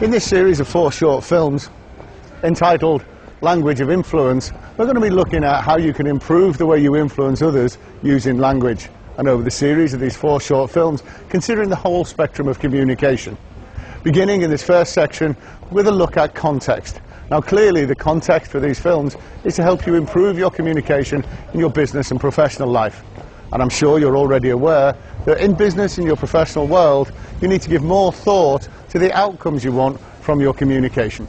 In this series of 4 short films entitled Language of Influence, we're going to be looking at how you can improve the way you influence others using language. And over the series of these 4 short films, considering the whole spectrum of communication. Beginning in this first section with a look at context. Now clearly the context for these films is to help you improve your communication in your business and professional life. And I'm sure you're already aware that in business, in your professional world, you need to give more thought to the outcomes you want from your communication.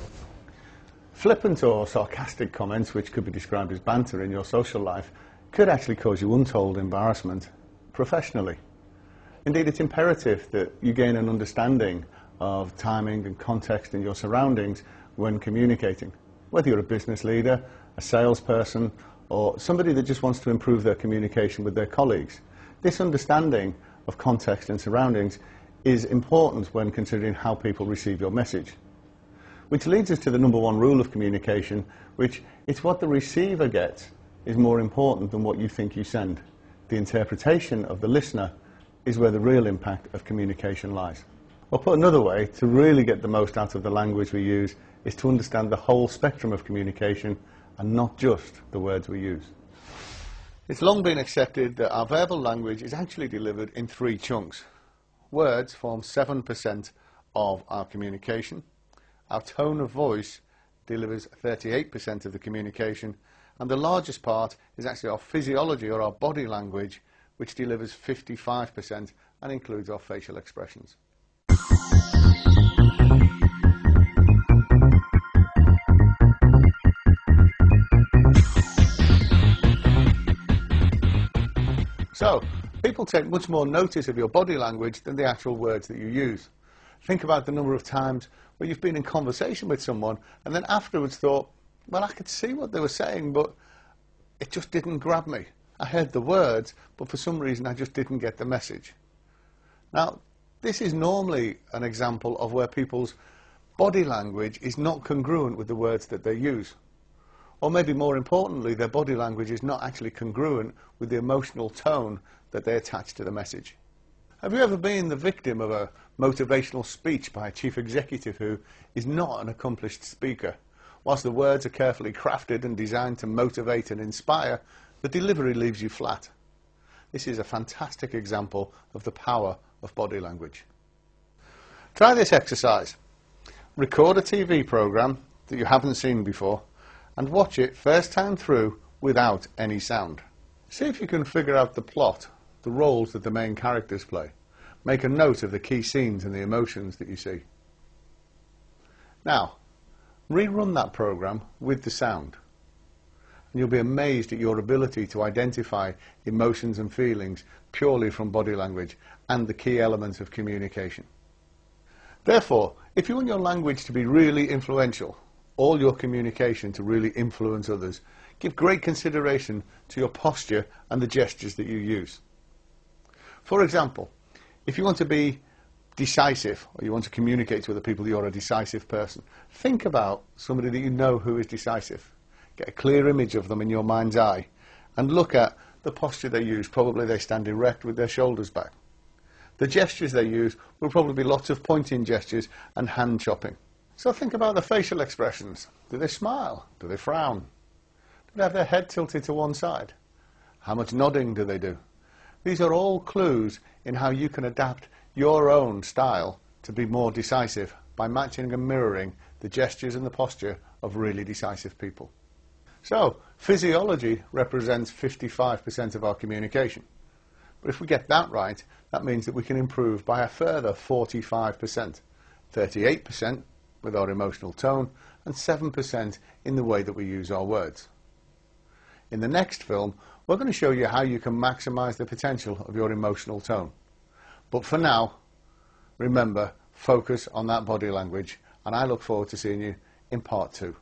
Flippant or sarcastic comments, which could be described as banter in your social life, could actually cause you untold embarrassment professionally. Indeed, it's imperative that you gain an understanding of timing and context in your surroundings when communicating. Whether you're a business leader, a salesperson, or somebody that just wants to improve their communication with their colleagues. This understanding of context and surroundings is important when considering how people receive your message. Which leads us to the number 1 rule of communication, which is what the receiver gets is more important than what you think you send. The interpretation of the listener is where the real impact of communication lies. Or put another way, to really get the most out of the language we use is to understand the whole spectrum of communication and not just the words we use. It's long been accepted that our verbal language is actually delivered in 3 chunks. Words form 7% of our communication. Our tone of voice delivers 38% of the communication, and the largest part is actually our physiology or our body language, which delivers 55% and includes our facial expressions. So, people take much more notice of your body language than the actual words that you use. Think about the number of times where you've been in conversation with someone and then afterwards thought, well, I could see what they were saying, but it just didn't grab me. I heard the words, but for some reason I just didn't get the message. Now, this is normally an example of where people's body language is not congruent with the words that they use. Or maybe more importantly, their body language is not actually congruent with the emotional tone that they attach to the message. Have you ever been the victim of a motivational speech by a chief executive who is not an accomplished speaker? Whilst the words are carefully crafted and designed to motivate and inspire, the delivery leaves you flat. This is a fantastic example of the power of body language. Try this exercise. Record a TV program that you haven't seen before and watch it first time through without any sound. See if you can figure out the plot, the roles that the main characters play. Make a note of the key scenes and the emotions that you see. Now, rerun that program with the sound. And you'll be amazed at your ability to identify emotions and feelings purely from body language and the key elements of communication. Therefore, if you want your language to be really influential, all your communication to really influence others, give great consideration to your posture and the gestures that you use. For example, if you want to be decisive, or you want to communicate to other people you're a decisive person, think about somebody that you know who is decisive. Get a clear image of them in your mind's eye and look at the posture they use. Probably they stand erect with their shoulders back. The gestures they use will probably be lots of pointing gestures and hand chopping. So think about the facial expressions. Do they smile? Do they frown? Do they have their head tilted to one side? How much nodding do they do? These are all clues in how you can adapt your own style to be more decisive by matching and mirroring the gestures and the posture of really decisive people. So, physiology represents 55% of our communication. But if we get that right, that means that we can improve by a further 45%. 38% with our emotional tone and 7% in the way that we use our words. In the next film, we're going to show you how you can maximize the potential of your emotional tone. But for now, remember, focus on that body language, and I look forward to seeing you in part 2.